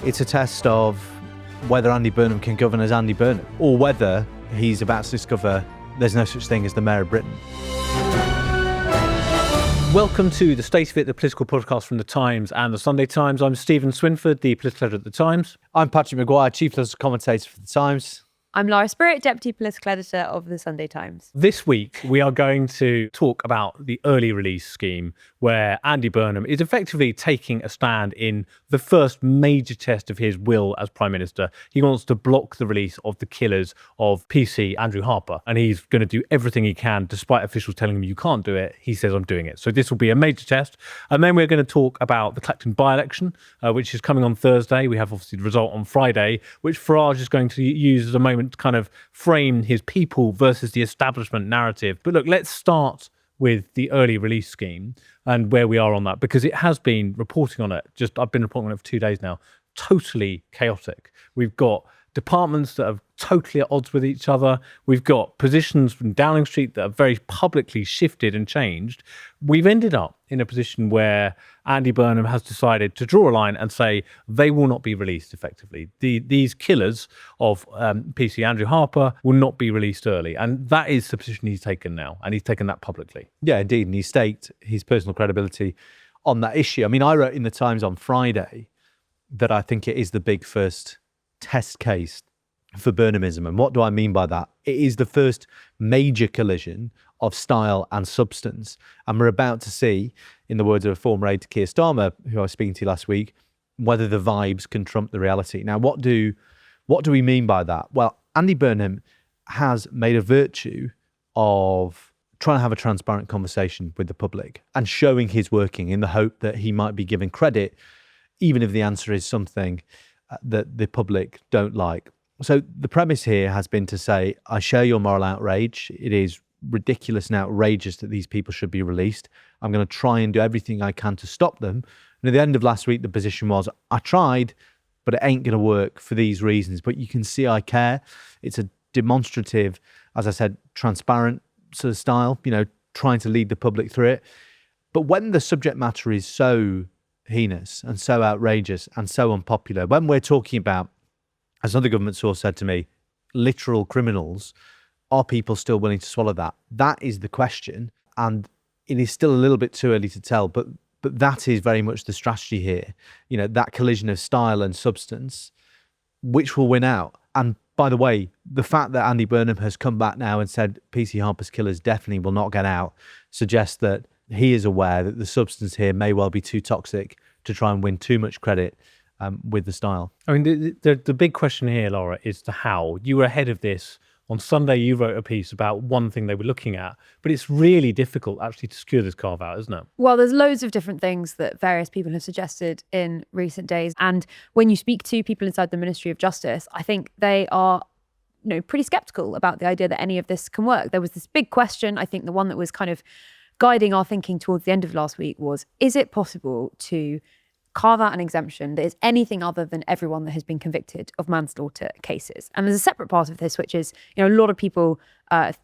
It's a test of whether Andy Burnham can govern as Andy Burnham, or whether he's about to discover there's no such thing as the Mayor of Britain. Welcome to the State of It, the political podcast from The Times and The Sunday Times. I'm Stephen Swinford, the political editor at The Times. I'm Patrick Maguire, chief political commentator for The Times. I'm Lara Spirit, deputy political editor of The Sunday Times. This week, we are going to talk about the early release scheme where Andy Burnham is effectively taking a stand in the first major test of his will as Prime Minister. He wants to block the release of the killers of PC Andrew Harper, and he's going to do everything he can, despite officials telling him you can't do it. He says, I'm doing it. So this will be a major test. And then we're going to talk about the Clacton by-election, which is coming on Thursday. We have obviously the result on Friday, which Farage is going to use as a moment to kind of frame his people versus the establishment narrative. But look, let's start with the early release scheme and where we are on that, because it has been reporting on it. I've been reporting on it for 2 days now. Totally chaotic. We've got departments that are totally at odds with each other. We've got positions from Downing Street that are very publicly shifted and changed. We've ended up in a position where Andy Burnham has decided to draw a line and say they will not be released effectively. These killers of PC Andrew Harper will not be released early. And that is the position he's taken now. And he's taken that publicly. Yeah, indeed. And he staked his personal credibility on that issue. I mean, I wrote in The Times on Friday that I think it is the big first test case for Burnhamism. And what do I mean by that? It is the first major collision of style and substance. And we're about to see, in the words of a former aide to Keir Starmer, who I was speaking to last week, whether the vibes can trump the reality. Now, what do we mean by that? Well, Andy Burnham has made a virtue of trying to have a transparent conversation with the public and showing his working in the hope that he might be given credit, even if the answer is something that the public don't like. So the premise here has been to say, I share your moral outrage. It is ridiculous and outrageous that these people should be released. I'm going to try and do everything I can to stop them. And at the end of last week, the position was, I tried, but it ain't going to work for these reasons. But you can see I care. It's a demonstrative, as I said, transparent sort of style, trying to lead the public through it. But when the subject matter is so heinous and so outrageous and so unpopular, when we're talking about, as another government source said to me, literal criminals, are people still willing to swallow that? That is the question. And it is still a little bit too early to tell, but that is very much the strategy here. That collision of style and substance, which will win out. And by the way, the fact that Andy Burnham has come back now and said PC Harper's killers definitely will not get out suggests that he is aware that the substance here may well be too toxic to try and win too much credit with the style. I mean, the big question here, Laura, is the how. You were ahead of this. On Sunday, you wrote a piece about one thing they were looking at, but it's really difficult actually to secure this carve-out, isn't it? Well, there's loads of different things that various people have suggested in recent days. And when you speak to people inside the Ministry of Justice, I think they are pretty sceptical about the idea that any of this can work. There was this big question, I think the one that was kind of guiding our thinking towards the end of last week was, is it possible to carve out an exemption that is anything other than everyone that has been convicted of manslaughter cases? And there's a separate part of this, which is, a lot of people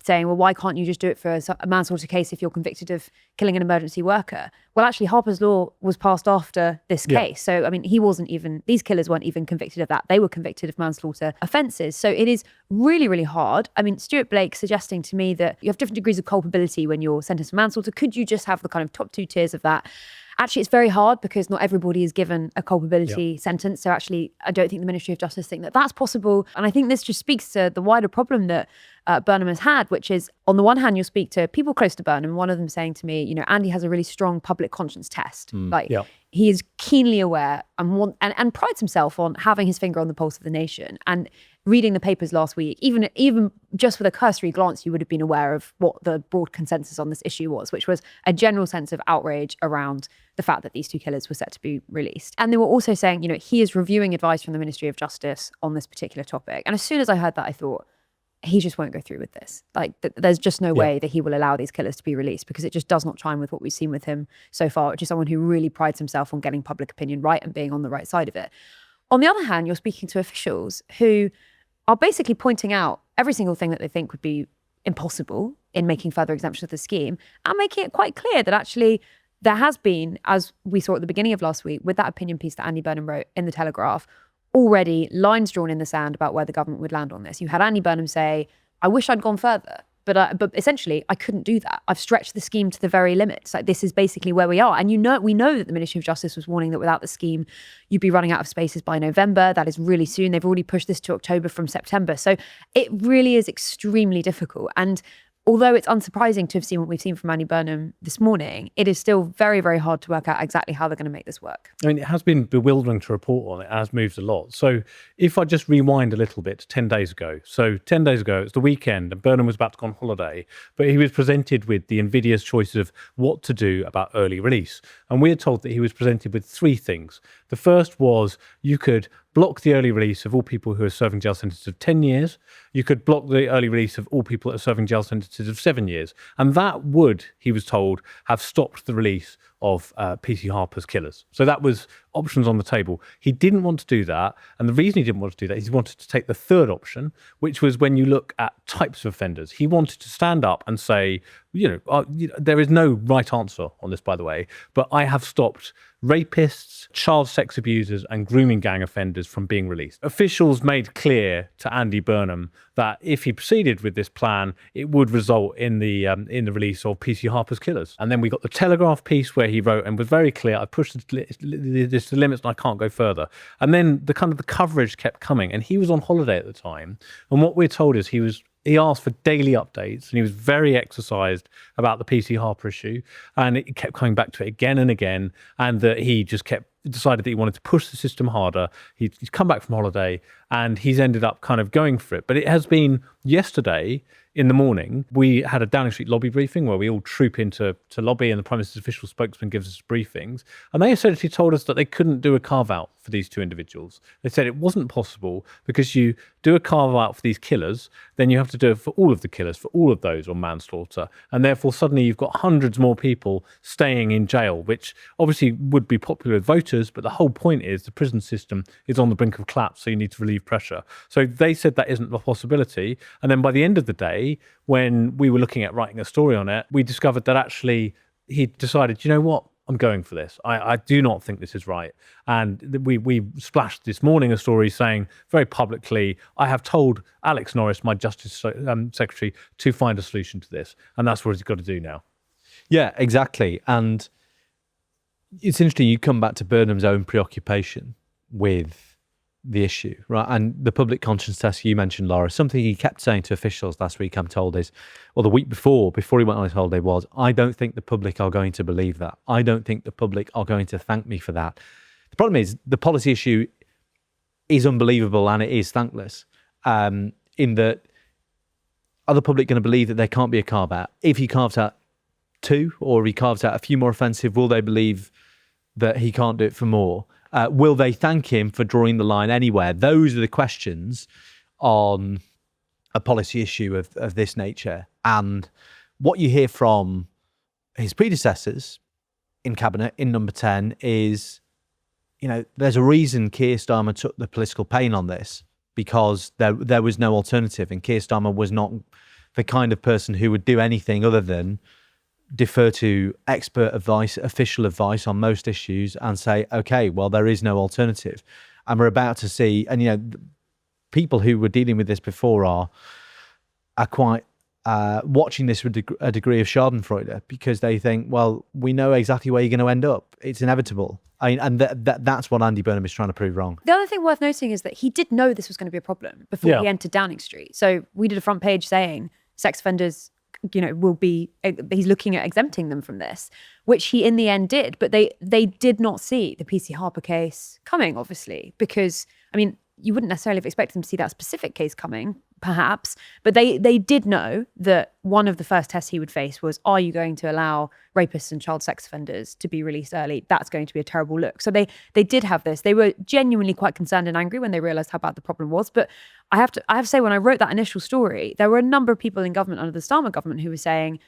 saying, well, why can't you just do it for a manslaughter case if you're convicted of killing an emergency worker? Well, actually, Harper's Law was passed after this case. So, I mean, these killers weren't even convicted of that. They were convicted of manslaughter offences. So it is really, really hard. I mean, Stuart Blake suggesting to me that you have different degrees of culpability when you're sentenced for manslaughter. Could you just have the kind of top two tiers of that? Actually, it's very hard because not everybody is given a culpability sentence. So actually, I don't think the Ministry of Justice think that that's possible. And I think this just speaks to the wider problem that Burnham has had, which is, on the one hand, you'll speak to people close to Burnham, one of them saying to me, Andy has a really strong public conscience test. He is keenly aware and prides himself on having his finger on the pulse of the nation. And reading the papers last week, even just with a cursory glance, you would have been aware of what the broad consensus on this issue was, which was a general sense of outrage around the fact that these two killers were set to be released. And they were also saying, he is reviewing advice from the Ministry of Justice on this particular topic. And as soon as I heard that, I thought, he just won't go through with this. There's just no way that he will allow these killers to be released, because it just does not chime with what we've seen with him so far, which is someone who really prides himself on getting public opinion right and being on the right side of it. On the other hand, you're speaking to officials who are basically pointing out every single thing that they think would be impossible in making further exemptions of the scheme, and making it quite clear that actually there has been, as we saw at the beginning of last week with that opinion piece that Andy Burnham wrote in The Telegraph, already lines drawn in the sand about where the government would land on this. You had Andy Burnham say, I wish I'd gone further. But essentially, I couldn't do that. I've stretched the scheme to the very limits. Like, this is basically where we are. And we know that the Ministry of Justice was warning that without the scheme, you'd be running out of spaces by November. That is really soon. They've already pushed this to October from September. So it really is extremely difficult. And although it's unsurprising to have seen what we've seen from Andy Burnham this morning, it is still very, very hard to work out exactly how they're going to make this work. I mean, it has been bewildering to report on. It has moved a lot. So if I just rewind a little bit to 10 days ago. So 10 days ago, it's the weekend and Burnham was about to go on holiday, but he was presented with the invidious choice of what to do about early release. And we are told that he was presented with three things. The first was you could block the early release of all people who are serving jail sentences of 10 years. You could block the early release of all people that are serving jail sentences of 7 years. And that would, he was told, have stopped the release of PC Harper's killers. So that was options on the table. He didn't want to do that. And the reason he didn't want to do that is he wanted to take the third option, which was when you look at types of offenders. He wanted to stand up and say, there is no right answer on this, by the way, but I have stopped rapists, child sex abusers and grooming gang offenders from being released. Officials made clear to Andy Burnham that if he proceeded with this plan, it would result in the release of PC Harper's killers. And then we got the Telegraph piece where he wrote and was very clear, I pushed this to limits and I can't go further. And then the coverage kept coming, and he was on holiday at the time. And what we're told is he asked for daily updates, and he was very exercised about the PC Harper issue, and it kept coming back to it again and again, and that he just decided that he wanted to push the system harder. He's come back from holiday, and he's ended up kind of going for it. But it has been yesterday in the morning, we had a Downing Street lobby briefing where we all troop into lobby, and the Prime Minister's official spokesman gives us briefings. And they essentially told us that they couldn't do a carve-out for these two individuals. They said it wasn't possible because you do a carve-out for these killers, then you have to do it for all of the killers, for all of those on manslaughter. And therefore, suddenly you've got hundreds more people staying in jail, which obviously would be popular with voters. But the whole point is the prison system is on the brink of collapse, so you need to relieve pressure. So they said that isn't a possibility. And then by the end of the day, when we were looking at writing a story on it, we discovered that actually he decided, you know what, I'm going for this. I do not think this is right. And we splashed this morning a story saying very publicly, I have told Alex Norris, my Justice Secretary, to find a solution to this. And that's what he's got to do now. Yeah, exactly. And it's interesting, you come back to Burnham's own preoccupation with the issue, right? And the public conscience test you mentioned, Lara, something he kept saying to officials last week, I'm told, the week before he went on his holiday was, I don't think the public are going to believe that. I don't think the public are going to thank me for that. The problem is the policy issue is unbelievable and it is thankless, in that are the public going to believe that there can't be a carve-out? If he carves out two or he carves out a few more offensive, will they believe that he can't do it for more? Will they thank him for drawing the line anywhere? Those are the questions on a policy issue of this nature. And what you hear from his predecessors in Cabinet, in number 10, is, there's a reason Keir Starmer took the political pain on this, because there was no alternative. And Keir Starmer was not the kind of person who would do anything other than defer to expert advice, official advice on most issues and say, okay, well, there is no alternative. And we're about to see, and people who were dealing with this before are quite watching this with a degree of schadenfreude, because they think, well, we know exactly where you're going to end up. It's inevitable. And that's what Andy Burnham is trying to prove wrong. The other thing worth noting is that he did know this was going to be a problem before he entered Downing Street. So we did a front page saying sex offenders he's looking at exempting them from this, which he in the end did. But they did not see the PC Harper case coming, obviously, because, you wouldn't necessarily have expected them to see that specific case coming, perhaps, but they did know that one of the first tests he would face was, are you going to allow rapists and child sex offenders to be released early? That's going to be a terrible look. So they did have this. They were genuinely quite concerned and angry when they realised how bad the problem was. But I have to say, when I wrote that initial story, there were a number of people in government under the Starmer government who were saying,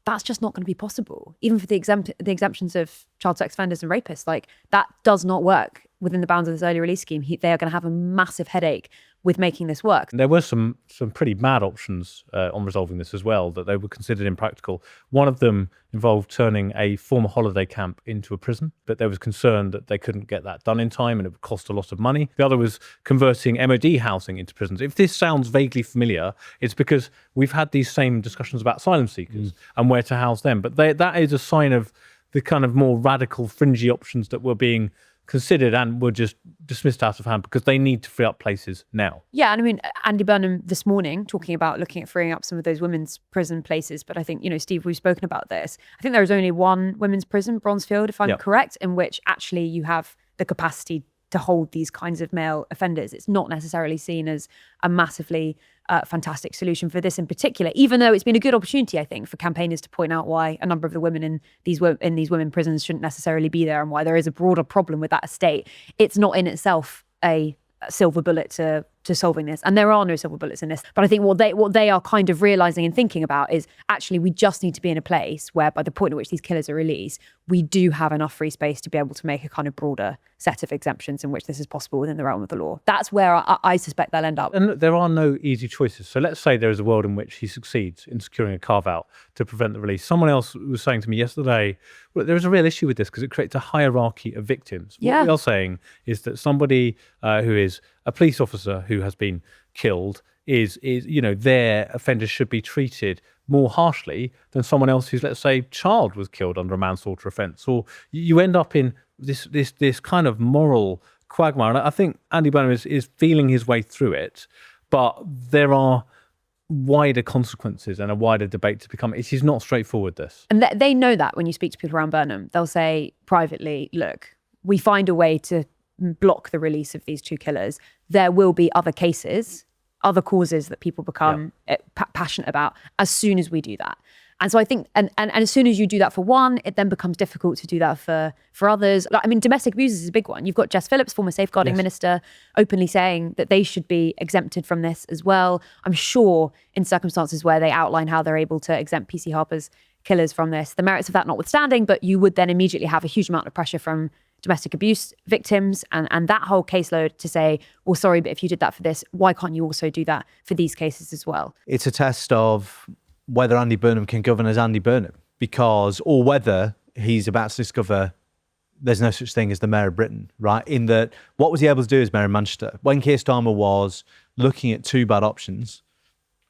that's just not going to be possible. Even for the exemptions of child sex offenders and rapists, like that does not work within the bounds of this early release scheme, they are going to have a massive headache with making this work. There were some pretty mad options on resolving this as well that they were considered impractical. One of them involved turning a former holiday camp into a prison, but there was concern that they couldn't get that done in time and it would cost a lot of money. The other was converting MOD housing into prisons. If this sounds vaguely familiar, it's because we've had these same discussions about asylum seekers and where to house them. But that is a sign of the kind of more radical, fringy options that were being considered and were just dismissed out of hand because they need to free up places now. Yeah, and I mean, Andy Burnham this morning talking about looking at freeing up some of those women's prison places. But I think, Steve, we've spoken about this. I think there is only one women's prison, Bronzefield, if I'm correct, in which actually you have the capacity to hold these kinds of male offenders. It's not necessarily seen as a massively fantastic solution for this in particular, even though it's been a good opportunity, I think, for campaigners to point out why a number of the women in these women prisons shouldn't necessarily be there and why there is a broader problem with that estate. It's not in itself a silver bullet to solving this, and there are no silver bullets in this. But I think what they are kind of realizing and thinking about is actually we just need to be in a place where by the point at which these killers are released, we do have enough free space to be able to make a kind of broader set of exemptions in which this is possible within the realm of the law. That's where I suspect they'll end up. And look, there are no easy choices. So let's say there is a world in which he succeeds in securing a carve-out to prevent the release. Someone else was saying to me yesterday, well, there is a real issue with this because it creates a hierarchy of victims. What we are saying is that somebody who is a police officer who has been killed is their offenders should be treated more harshly than someone else whose, let's say, child was killed under a manslaughter offence. Or you end up in this kind of moral quagmire. And I think Andy Burnham is feeling his way through it, but there are wider consequences and a wider debate to become. It is not straightforward, this. And they know that when you speak to people around Burnham. They'll say privately, look, we find a way to block the release of these two killers. There will be other cases, other causes that people become passionate about as soon as we do that. And so I think, and as soon as you do that for one, it then becomes difficult to do that for others. Like, I mean, domestic abuse is a big one. You've got Jess Phillips, former safeguarding minister, openly saying that they should be exempted from this as well. I'm sure in circumstances where they outline how they're able to exempt PC Harper's killers from this, the merits of that notwithstanding, but you would then immediately have a huge amount of pressure from domestic abuse victims and that whole caseload to say, well, sorry, but if you did that for this, why can't you also do that for these cases as well? It's a test of whether Andy Burnham can govern as Andy Burnham, or whether he's about to discover there's no such thing as the Mayor of Britain, right? In that, what was he able to do as Mayor of Manchester? When Keir Starmer was looking at two bad options,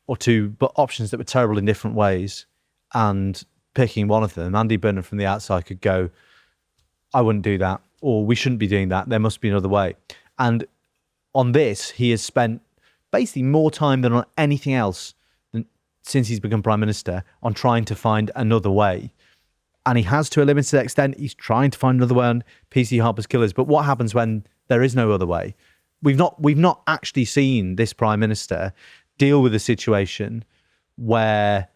or two options that were terrible in different ways, and picking one of them, Andy Burnham from the outside could go, I wouldn't do that, or we shouldn't be doing that. There must be another way. And on this, he has spent basically more time than on anything else since he's become Prime Minister on trying to find another way. And he has, to a limited extent, he's trying to find another way on PC Harper's killers. But what happens when there is no other way? We've not actually seen this Prime Minister deal with a situation where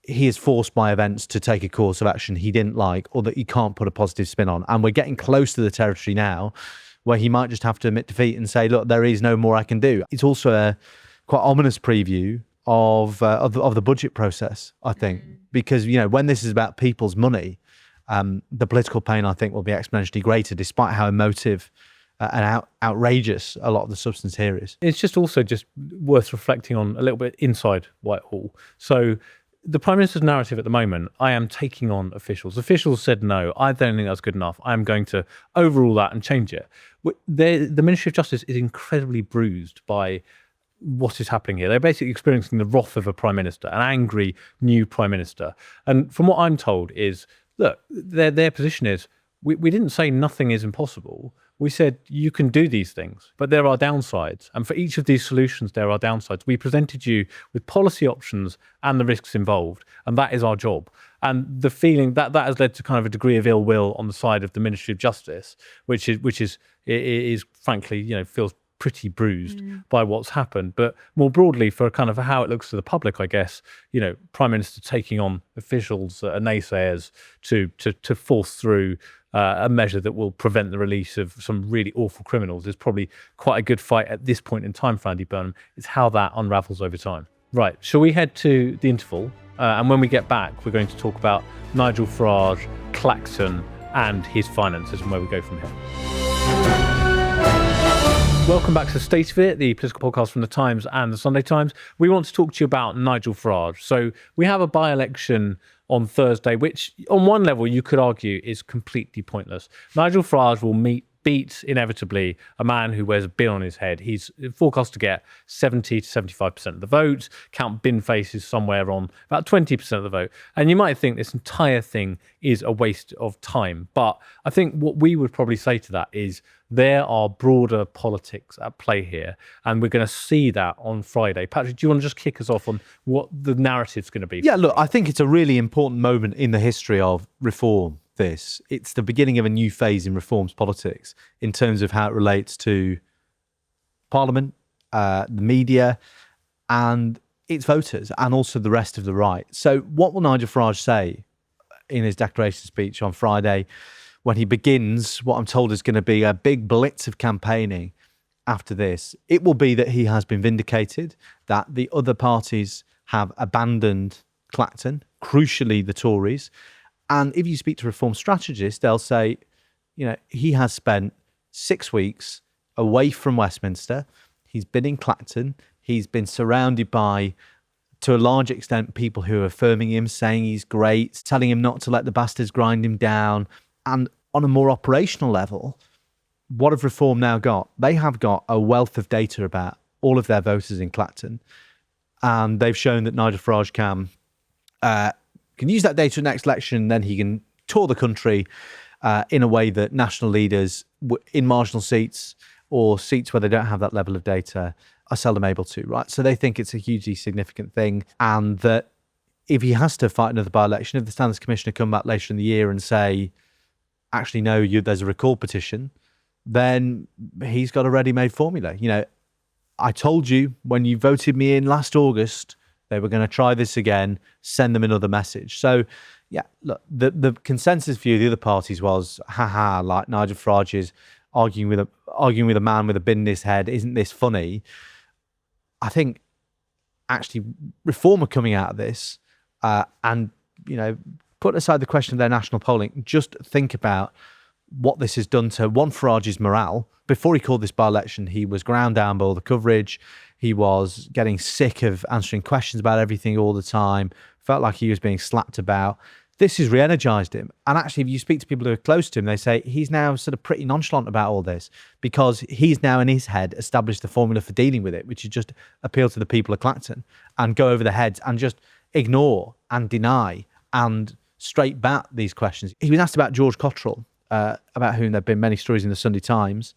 he is forced by events to take a course of action he didn't like or that he can't put a positive spin on. And we're getting close to the territory now where he might just have to admit defeat and say, look, there is no more I can do. It's also a quite ominous preview of the budget process, I think, because, when this is about people's money, the political pain, I think, will be exponentially greater, despite how emotive and outrageous a lot of the substance here is. It's just also just worth reflecting on a little bit inside Whitehall. So the Prime Minister's narrative at the moment, I am taking on officials. Officials said no, I don't think that's good enough. I'm going to overrule that and change it. The Ministry of Justice is incredibly bruised by what is happening here. They're basically experiencing the wrath of a Prime Minister, an angry new Prime Minister. And from what I'm told is, look, their position is, we didn't say nothing is impossible. We said you can do these things, but there are downsides. And for each of these solutions, there are downsides. We presented you with policy options and the risks involved, and that is our job. And the feeling that has led to kind of a degree of ill will on the side of the Ministry of Justice, which is frankly, feels pretty bruised by what's happened. But more broadly, for kind of how it looks to the public, I guess, Prime Minister taking on officials that are naysayers to force through a measure that will prevent the release of some really awful criminals is probably quite a good fight at this point in time for Andy Burnham. It's how that unravels over time. Right, shall we head to the interval? And when we get back, we're going to talk about Nigel Farage, Clacton, and his finances and where we go from here. Welcome back to State of It, the political podcast from the Times and the Sunday Times. We want to talk to you about Nigel Farage. So we have a by-election on Thursday, which on one level you could argue is completely pointless. Nigel Farage will beat inevitably a man who wears a bin on his head. He's forecast to get 70 to 75% of the vote. Count Binface is somewhere on about 20% of the vote. And you might think this entire thing is a waste of time. But I think what we would probably say to that is there are broader politics at play here. And we're going to see that on Friday. Patrick, do you want to just kick us off on what the narrative's going to be? Yeah, look, I think it's a really important moment in the history of reform. It's the beginning of a new phase in reforms politics in terms of how it relates to Parliament, the media, and its voters, and also the rest of the right. So what will Nigel Farage say in his declaration speech on Friday when he begins what I'm told is going to be a big blitz of campaigning after this? It will be that he has been vindicated, that the other parties have abandoned Clacton, crucially the Tories. And if you speak to reform strategists, they'll say, he has spent 6 weeks away from Westminster. He's been in Clacton. He's been surrounded by, to a large extent, people who are affirming him, saying he's great, telling him not to let the bastards grind him down. And on a more operational level, what have reform now got? They have got a wealth of data about all of their voters in Clacton. And they've shown that Nigel Farage can use that data in the next election, then he can tour the country in a way that national leaders in marginal seats or seats where they don't have that level of data are seldom able to, right? So they think it's a hugely significant thing, and that if he has to fight another by-election, if the Standards Commissioner come back later in the year and say, actually, no, there's a recall petition, then he's got a ready-made formula. I told you when you voted me in last August, they were going to try this again, send them another message. So, yeah, look, the consensus view of the other parties was, like Nigel Farage is arguing with a man with a bin in his head. Isn't this funny? I think actually reform are coming out of this, and put aside the question of their national polling, just think about what this has done to Farage's morale. Before he called this by-election, he was ground down by all the coverage. He was getting sick of answering questions about everything all the time, felt like he was being slapped about. This has re-energized him. And actually, if you speak to people who are close to him, they say he's now sort of pretty nonchalant about all this because he's now in his head established the formula for dealing with it, which is just appeal to the people of Clacton and go over their heads and just ignore and deny and straight bat these questions. He was asked about George Cottrell, about whom there have been many stories in the Sunday Times,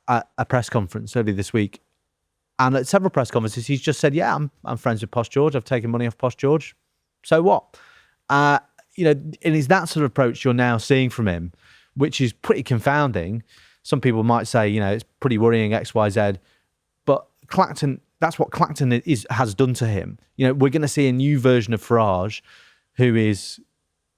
at a press conference earlier this week. And at several press conferences, he's just said, yeah, I'm friends with Posh George. I've taken money off Posh George. So what? And it's that sort of approach you're now seeing from him, which is pretty confounding. Some people might say, it's pretty worrying, X, Y, Z. But Clacton, that's what Clacton has done to him. We're going to see a new version of Farage who is,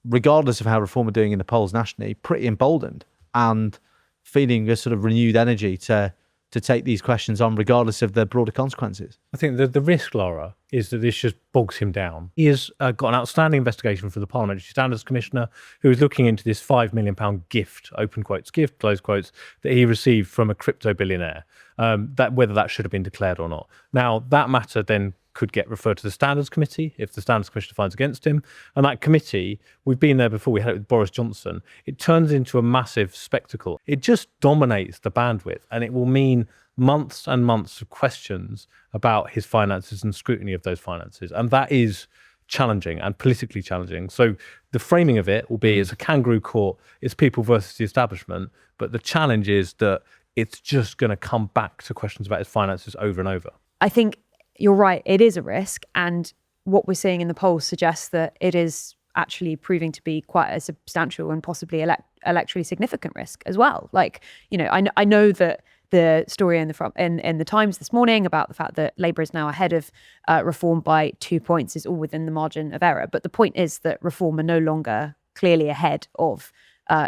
regardless of how Reform are doing in the polls nationally, pretty emboldened and feeling a sort of renewed energy to take these questions on, regardless of the broader consequences. I think the risk, Lara, is that this just bogs him down. He has got an outstanding investigation from the Parliamentary Standards Commissioner, who is looking into this £5 million gift, open quotes, gift, close quotes, that he received from a crypto billionaire, whether that should have been declared or not. Now, that matter then could get referred to the Standards Committee if the Standards Commissioner finds against him. And that committee, we've been there before, we had it with Boris Johnson, it turns into a massive spectacle. It just dominates the bandwidth, and it will mean months and months of questions about his finances and scrutiny of those finances. And that is challenging and politically challenging. So the framing of it will be it's a kangaroo court, it's people versus the establishment, but the challenge is that it's just going to come back to questions about his finances over and over. I think you're right, it is a risk, and what we're seeing in the polls suggests that it is actually proving to be quite a substantial and possibly electorally significant risk as well. I know that the story in the Times this morning about the fact that Labour is now ahead of Reform by 2 points is all within the margin of error. But the point is that Reform are no longer clearly ahead of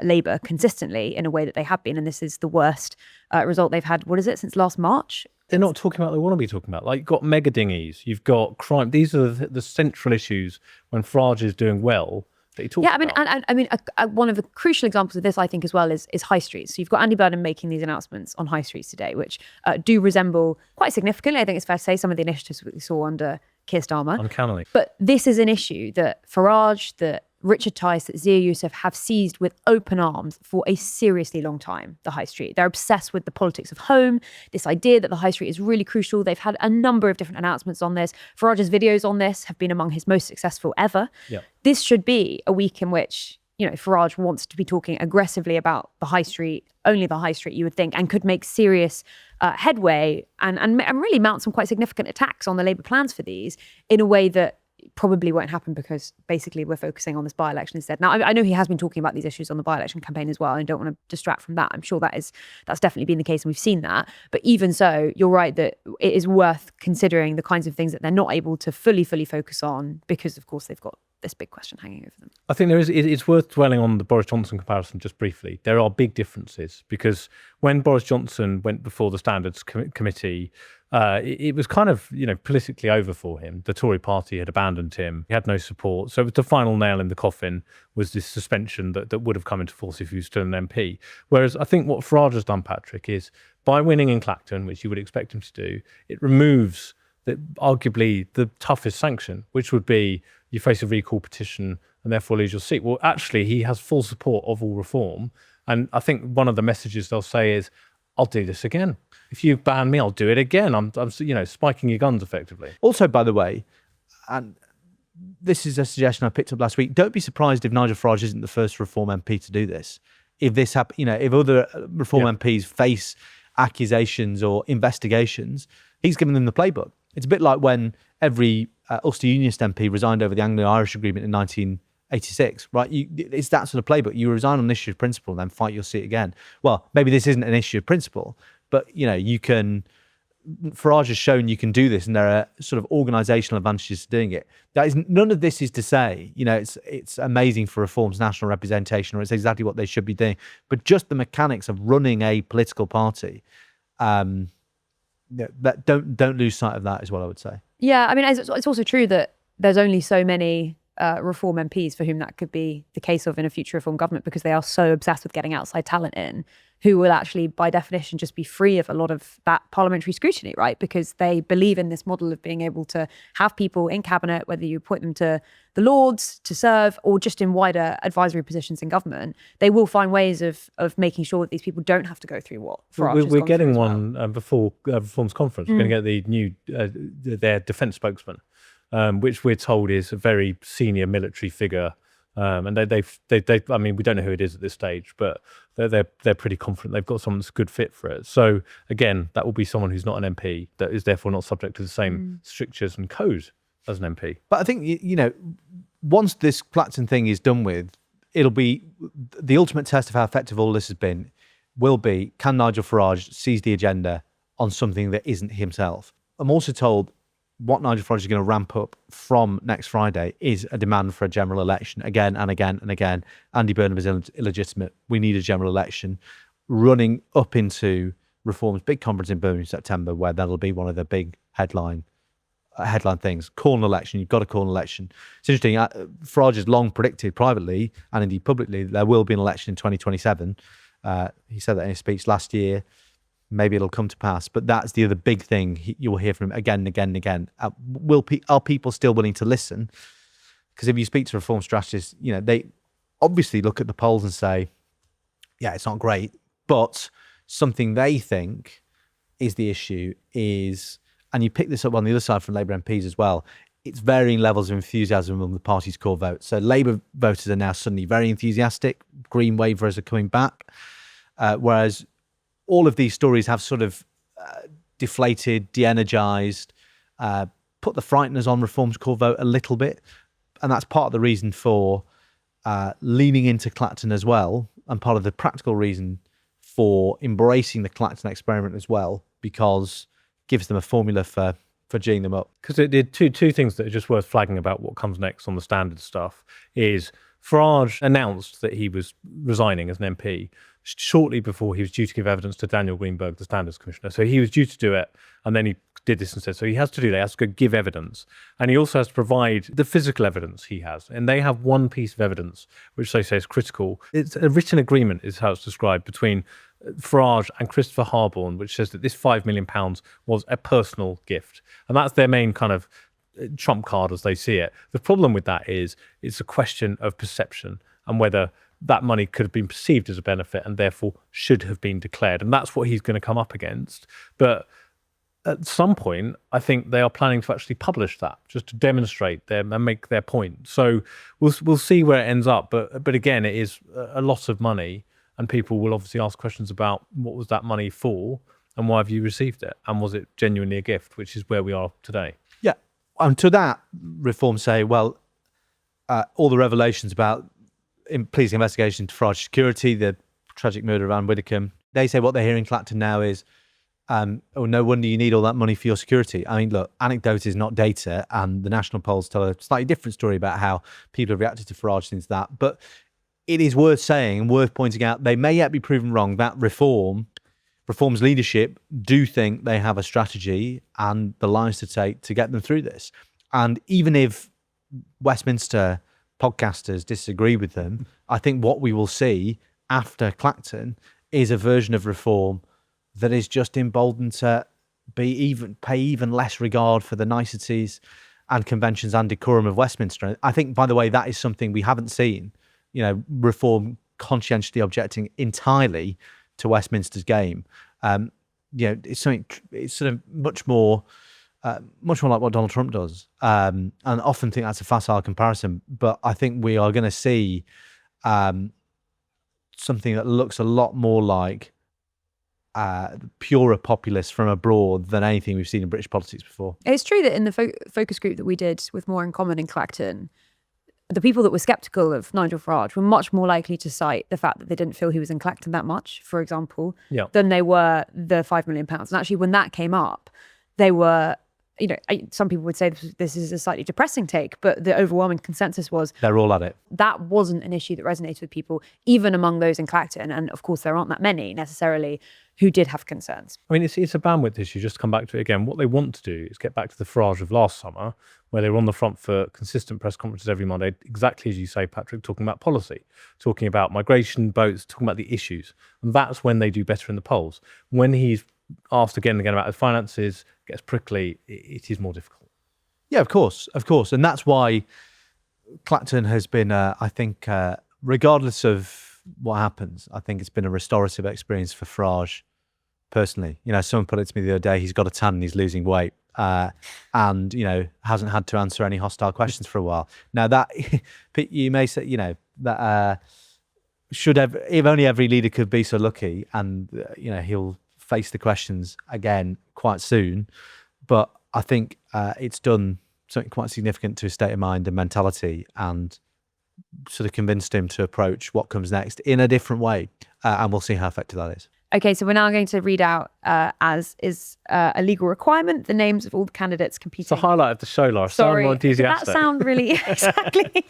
Labour consistently in a way that they have been, and this is the worst result they've had, since last March? They're not talking about what they want to be talking about. Like, you've got mega dinghies, you've got crime. These are the central issues when Farage is doing well. that he talks Yeah, I mean, about. and I mean, one of the crucial examples of this, I think, as well, is high streets. So you've got Andy Burnham making these announcements on high streets today, which do resemble quite significantly, I think it's fair to say, some of the initiatives that we saw under Keir Starmer. Uncannily. But this is an issue that Farage, that Richard Tice, that Zia Youssef have seized with open arms for a seriously long time, the high street. They're obsessed with the politics of home, this idea that the high street is really crucial. They've had a number of different announcements on this. Farage's videos on this have been among his most successful ever. Yep. This should be a week in which, Farage wants to be talking aggressively about the high street, only the high street, you would think, and could make serious headway and really mount some quite significant attacks on the Labour plans for these in a way that probably won't happen, because basically we're focusing on this by-election instead. Now, I know he has been talking about these issues on the by-election campaign as well, and I don't want to distract from that. I'm sure that's definitely been the case, and we've seen that. But even so, you're right that it is worth considering the kinds of things that they're not able to fully focus on, because of course they've got this big question hanging over them. I think it's worth dwelling on the Boris Johnson comparison just briefly. There are big differences, because when Boris Johnson went before the Standards Committee, it was kind of, politically over for him. The Tory party had abandoned him. He had no support. So the final nail in the coffin was this suspension that would have come into force if he was still an MP. Whereas I think what Farage has done, Patrick, is by winning in Clacton, which you would expect him to do, it removes arguably the toughest sanction, which would be you face a recall petition and therefore lose your seat. Well, actually, he has full support of all reform. And I think one of the messages they'll say is, I'll do this again. If you ban me, I'll do it again. I'm spiking your guns effectively. Also, by the way, and this is a suggestion I picked up last week, don't be surprised if Nigel Farage isn't the first Reform MP to do this. If this if other Reform MPs face accusations or investigations, he's given them the playbook. It's a bit like when every Ulster Unionist MP resigned over the Anglo-Irish Agreement in 1986, right? It's that sort of playbook. You resign on an issue of principle, then fight your seat again. Well, maybe this isn't an issue of principle, but you can. Farage has shown you can do this, and there are sort of organisational advantages to doing it. None of this is to say, it's amazing for Reform's national representation, or it's exactly what they should be doing. But just the mechanics of running a political party, that don't lose sight of that, is what I would say. Yeah, I mean, it's also true that there's only so many Reform MPs for whom that could be the case of in a future Reform government, because they are so obsessed with getting outside talent in, who will actually, by definition, just be free of a lot of that parliamentary scrutiny, right? Because they believe in this model of being able to have people in cabinet, whether you appoint them to the Lords to serve or just in wider advisory positions in government. They will find ways of making sure that these people don't have to go through what Farage has We're gone getting through as one before Reform's conference. We're going to get the new their defence spokesman, which we're told is a very senior military figure. And they I mean, we don't know who it is at this stage, but they're pretty confident they've got someone that's a good fit for it. So again, that will be someone who's not an MP, that is therefore not subject to the same strictures and code as an MP. But I think, once this Clacton thing is done with, it'll be the ultimate test of how effective all this has been. Will be, can Nigel Farage seize the agenda on something that isn't himself? I'm also told what Nigel Farage is going to ramp up from next Friday is a demand for a general election again and again and again. Andy Burnham is illegitimate. We need a general election, running up into Reform's big conference in Birmingham in September, where that'll be one of the big headline things. Call an election. You've got to call an election. It's interesting. Farage has long predicted privately and indeed publicly there will be an election in 2027. He said that in his speech last year. Maybe it'll come to pass, but that's the other big thing you will hear from him again and again and again. Are people still willing to listen? Because if you speak to Reform strategists, they obviously look at the polls and say, yeah, it's not great, but something they think is the issue is, and you pick this up on the other side from Labour MPs as well, it's varying levels of enthusiasm among the party's core vote. So Labour voters are now suddenly very enthusiastic. Green waverers are coming back, whereas all of these stories have sort of deflated, de-energised, put the frighteners on Reform's core vote a little bit. And that's part of the reason for leaning into Clacton as well, and part of the practical reason for embracing the Clacton experiment as well, because it gives them a formula for G'ing them up. Because it did two things that are just worth flagging about what comes next on the standard stuff is Farage announced that he was resigning as an MP shortly before he was due to give evidence to Daniel Greenberg, the Standards Commissioner. So he was due to do it, and then he did this instead. So he has to do that. He has to go give evidence. And he also has to provide the physical evidence he has. And they have one piece of evidence, which they say is critical. It's a written agreement, is how it's described, between Farage and Christopher Harborne, which says that this £5 million was a personal gift. And that's their main kind of trump card as they see it. The problem with that is it's a question of perception and whether that money could have been perceived as a benefit and therefore should have been declared. And that's what he's going to come up against. But at some point, I think they are planning to actually publish that just to demonstrate them and make their point. So we'll see where it ends up. But again, it is a lot of money, and people will obviously ask questions about what was that money for and why have you received it? And was it genuinely a gift, which is where we are today. Yeah. And to that, Reform say, well, all the revelations about pleasing investigation into Farage security, the tragic murder of Anne Widdecombe, they say what they're hearing Clacton now is, oh, no wonder you need all that money for your security. I mean, look, anecdote is not data, and the national polls tell a slightly different story about how people have reacted to Farage since that. But it is worth saying and worth pointing out, they may yet be proven wrong, that Reform's leadership do think they have a strategy and the lines to take to get them through this. And even if Westminster podcasters disagree with them, I think what we will see after Clacton is a version of Reform that is just emboldened to pay even less regard for the niceties and conventions and decorum of Westminster. I think, by the way, that is something we haven't seen. Reform conscientiously objecting entirely to Westminster's game. It's something. It's sort of much more like what Donald Trump does, and I often think that's a facile comparison. But I think we are going to see something that looks a lot more like purer populists from abroad than anything we've seen in British politics before. It's true that in the focus group that we did with More in Common in Clacton, the people that were sceptical of Nigel Farage were much more likely to cite the fact that they didn't feel he was in Clacton that much, for example, than they were the £5 million. And actually, when that came up, they were, some people would say this is a slightly depressing take, but the overwhelming consensus was they're all at it. That wasn't an issue that resonated with people, even among those in Clacton. And of course, there aren't that many necessarily who did have concerns. I mean, it's a bandwidth issue. Just to come back to it again, what they want to do is get back to the Farage of last summer, where they were on the front for consistent press conferences every Monday, exactly as you say, Patrick, talking about policy, talking about migration, boats, talking about the issues. And that's when they do better in the polls. When he's asked again and again about his finances, gets prickly, it is more difficult. Yeah, of course. And that's why Clacton has been, I think, regardless of what happens, I think it's been a restorative experience for Farage personally. Someone put it to me the other day, he's got a tan and he's losing weight. And hasn't had to answer any hostile questions for a while. Now that you may say, that if only every leader could be so lucky, and he'll face the questions again quite soon. But I think it's done something quite significant to his state of mind and mentality, and sort of convinced him to approach what comes next in a different way. And we'll see how effective that is. Okay, so we're now going to read out, as is a legal requirement, the names of all the candidates competing. It's the highlight of the show, Lara. Sorry, sound more enthusiastic. Did that sound really... Exactly.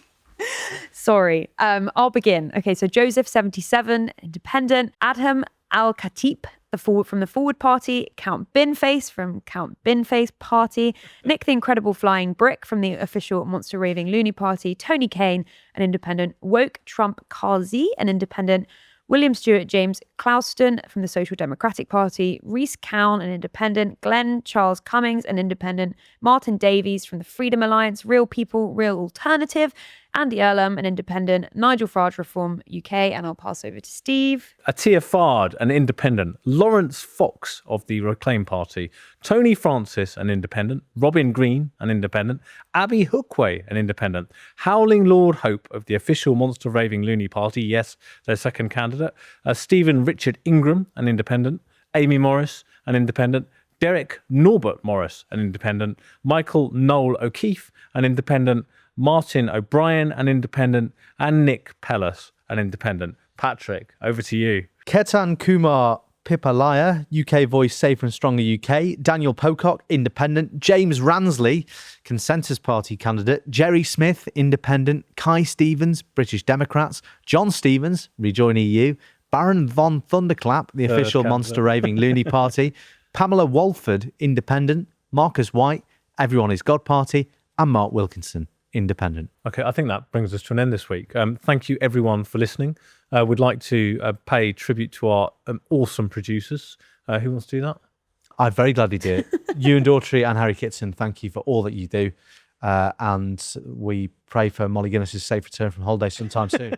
Sorry. I'll begin. Okay, so Joseph, 77, independent. Adham Al-Khatib, from the Forward Party. Count Binface from Count Binface Party. Nick the Incredible Flying Brick from the official Monster Raving Loony Party. Tony Kane, an independent. Woke Trump Kazi, an independent. William Stewart James Clouston from the Social Democratic Party, Rhys Cowan, an independent, Glenn Charles Cummings, an independent, Martin Davies from the Freedom Alliance, Real People, Real Alternative, Andy Earlham, an independent, Nigel Farage Reform UK, and I'll pass over to Steve. Atia Fard, an independent, Lawrence Fox of the Reclaim Party, Tony Francis, an independent, Robin Green, an independent, Abby Hookway, an independent, Howling Lord Hope of the official Monster Raving Loony Party, yes, their second candidate, Stephen Richard Ingram, an independent, Amy Morris, an independent, Derek Norbert Morris, an independent, Michael Noel O'Keefe, an independent, Martin O'Brien, an independent, and Nick Pellis, an independent. Patrick, over to you. Ketan Kumar Pipalaya, UK Voice Safer and Stronger UK. Daniel Pocock, independent. James Ransley, Consensus Party candidate. Jerry Smith, independent. Kai Stevens, British Democrats. John Stevens, Rejoin EU. Baron von Thunderclap, the official Monster Raving Loony Party. Pamela Walford, independent. Marcus White, Everyone is God Party, and Mark Wilkinson, Independent. Okay, I think that brings us to an end this week. Thank you, everyone, for listening. We'd like to pay tribute to our awesome producers. Who wants to do that? I'd very gladly do it. You and Daughtry and Harry Kitson, thank you for all that you do. And we pray for Molly Guinness's safe return from holiday sometime soon.